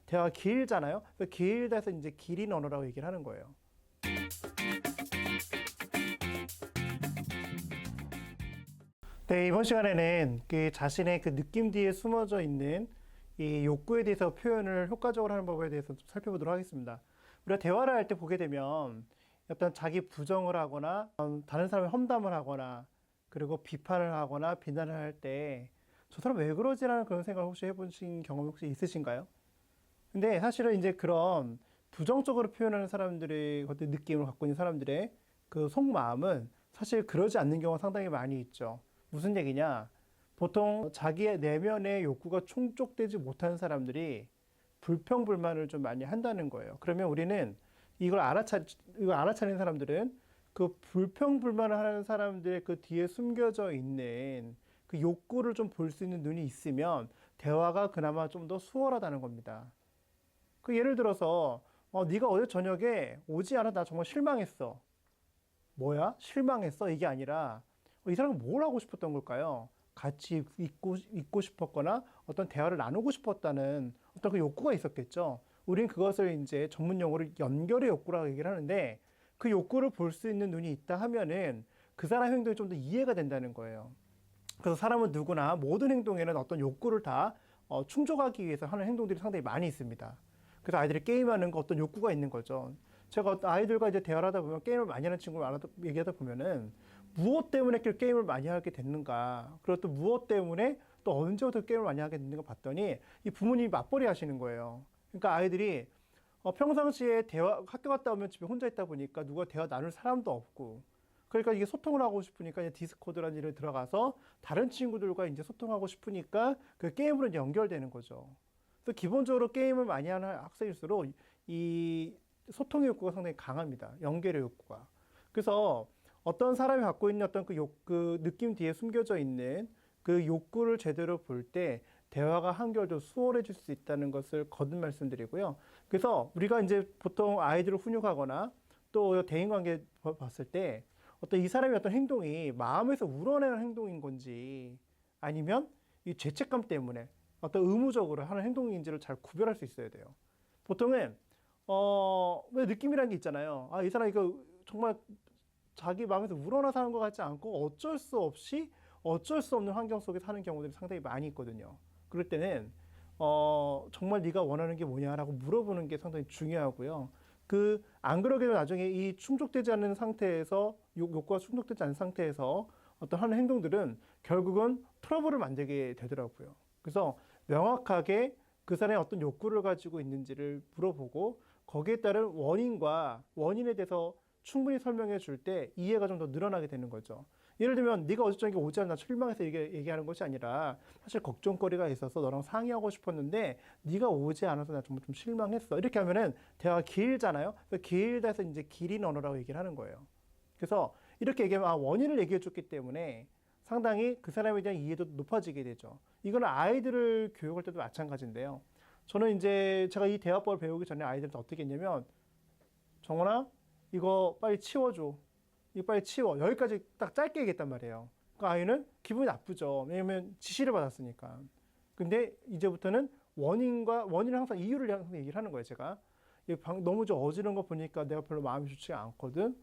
대화가 길잖아요. 길다 해서 이제 길인 언어라고 얘기를 하는 거예요. 네, 이번 시간에는 그 자신의 그 느낌 뒤에 숨어져 있는 이 욕구에 대해서 표현을 효과적으로 하는 법에 대해서 좀 살펴보도록 하겠습니다. 우리가 대화를 할 때 보게 되면 어떤 자기 부정을 하거나 다른 사람의 험담을 하거나 그리고 비판을 하거나 비난을 할 때 저 사람 왜 그러지라는 그런 생각을 혹시 해보신 경험이 혹시 있으신가요? 근데 사실은 이제 그런 부정적으로 표현하는 사람들의 어떤 느낌을 갖고 있는 사람들의 그 속마음은 사실 그러지 않는 경우가 상당히 많이 있죠. 무슨 얘기냐? 보통 자기의 내면의 욕구가 충족되지 못하는 사람들이 불평불만을 좀 많이 한다는 거예요. 그러면 우리는 이걸 알아차리는 사람들은 그 불평불만을 하는 사람들의 그 뒤에 숨겨져 있는 그 욕구를 좀 볼 수 있는 눈이 있으면 대화가 그나마 좀 더 수월하다는 겁니다. 그 예를 들어서 네가 어제 저녁에 오지 않아 나 정말 실망했어. 뭐야? 실망했어? 이게 아니라 이 사람은 뭘 하고 싶었던 걸까요? 같이 있고 싶었거나 어떤 대화를 나누고 싶었다는 어떤 그 욕구가 있었겠죠. 우린 그것을 이제 전문 용어로 연결의 욕구라고 얘기를 하는데 그 욕구를 볼 수 있는 눈이 있다 하면은 그 사람 행동이 좀 더 이해가 된다는 거예요. 그래서 사람은 누구나 모든 행동에는 어떤 욕구를 다 충족하기 위해서 하는 행동들이 상당히 많이 있습니다. 그래서 아이들이 게임하는 거 어떤 욕구가 있는 거죠. 제가 아이들과 이제 대화를 하다 보면 게임을 많이 하는 친구를 얘기하다 보면은 무엇 때문에 게임을 많이 하게 됐는가, 그리고 또 무엇 때문에 또 언제부터 게임을 많이 하게 됐는가 봤더니 이 부모님이 맞벌이 하시는 거예요. 그러니까 아이들이 평상시에 학교 갔다 오면 집에 혼자 있다 보니까 누가 대화 나눌 사람도 없고, 그러니까 이게 소통을 하고 싶으니까 이제 디스코드라는 일을 들어가서 다른 친구들과 이제 소통하고 싶으니까 그 게임으로 이제 연결되는 거죠. 그래서 기본적으로 게임을 많이 하는 학생일수록 이 소통의 욕구가 상당히 강합니다. 연결의 욕구가. 그래서 어떤 사람이 갖고 있는 어떤 그 느낌 뒤에 숨겨져 있는 그 욕구를 제대로 볼 때 대화가 한결 더 수월해질 수 있다는 것을 거듭 말씀드리고요. 그래서 우리가 이제 보통 아이들을 훈육하거나 또 대인관계 봤을 때 어떤 이 사람의 어떤 행동이 마음에서 우러나는 행동인 건지 아니면 이 죄책감 때문에 어떤 의무적으로 하는 행동인지를 잘 구별할 수 있어야 돼요. 보통은 왜 느낌이라는 게 있잖아요. 이 사람 이거 정말 자기 마음에서 우러나서 하는 것 같지 않고 어쩔 수 없는 환경 속에 사는 경우들이 상당히 많이 있거든요. 그럴 때는 정말 네가 원하는 게 뭐냐라고 물어보는 게 상당히 중요하고요. 안 그러게 되면 나중에 이 충족되지 않는 상태에서, 욕구가 충족되지 않은 상태에서 어떤 하는 행동들은 결국은 트러블을 만들게 되더라고요. 그래서 명확하게 그 사람의 어떤 욕구를 가지고 있는지를 물어보고 거기에 따른 원인에 대해서 충분히 설명해 줄 때 이해가 좀 더 늘어나게 되는 거죠. 예를 들면 네가 어제 저녁에 오지 않나 실망해서 얘기하는 것이 아니라 사실 걱정거리가 있어서 너랑 상의하고 싶었는데 네가 오지 않아서 나 정말 좀 실망했어. 이렇게 하면은 대화가 길잖아요. 길다 해서 이제 길인 언어라고 얘기를 하는 거예요. 그래서 이렇게 얘기하면 원인을 얘기해 줬기 때문에 상당히 그 사람에 대한 이해도 높아지게 되죠. 이거는 아이들을 교육할 때도 마찬가지인데요. 저는 이제 제가 이 대화법을 배우기 전에 아이들한테 어떻게 했냐면 정원아 이거 빨리 치워줘. 이거 빨리 치워. 여기까지 딱 짧게 얘기했단 말이에요. 그 아이는 기분이 나쁘죠. 왜냐면 지시를 받았으니까. 근데 이제부터는 원인을 항상 이유를 항상 얘기를 하는 거예요, 제가. 너무 좀 어지러운 거 보니까 내가 별로 마음이 좋지가 않거든.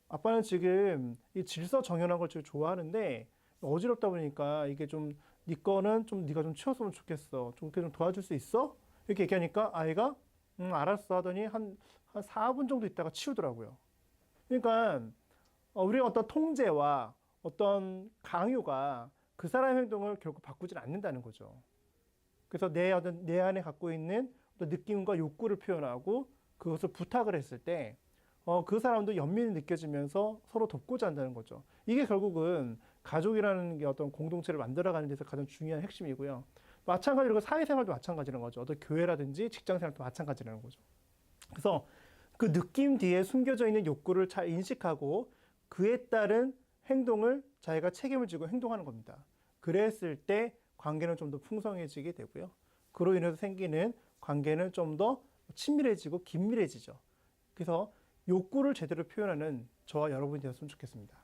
아빠는 지금 이 질서 정연한 걸 되게 좋아하는데 어지럽다 보니까 이게 좀 네 거는 좀 네가 좀 치웠으면 좋겠어. 좀 도와줄 수 있어? 이렇게 얘기하니까 아이가 알았어 하더니 한 4분 정도 있다가 치우더라고요. 그러니까 우리가 어떤 통제와 어떤 강요가 그 사람의 행동을 결국 바꾸질 않는다는 거죠. 그래서 내 안에 갖고 있는 어떤 느낌과 욕구를 표현하고 그것을 부탁을 했을 때 그 사람도 연민이 느껴지면서 서로 돕고자 한다는 거죠. 이게 결국은 가족이라는 게 어떤 공동체를 만들어가는 데서 가장 중요한 핵심이고요. 마찬가지로 사회생활도 마찬가지라는 거죠. 어떤 교회라든지 직장생활도 마찬가지라는 거죠. 그래서 그 느낌 뒤에 숨겨져 있는 욕구를 잘 인식하고 그에 따른 행동을 자기가 책임을 지고 행동하는 겁니다. 그랬을 때 관계는 좀 더 풍성해지게 되고요. 그로 인해서 생기는 관계는 좀 더 친밀해지고 긴밀해지죠. 그래서 욕구를 제대로 표현하는 저와 여러분이 되었으면 좋겠습니다.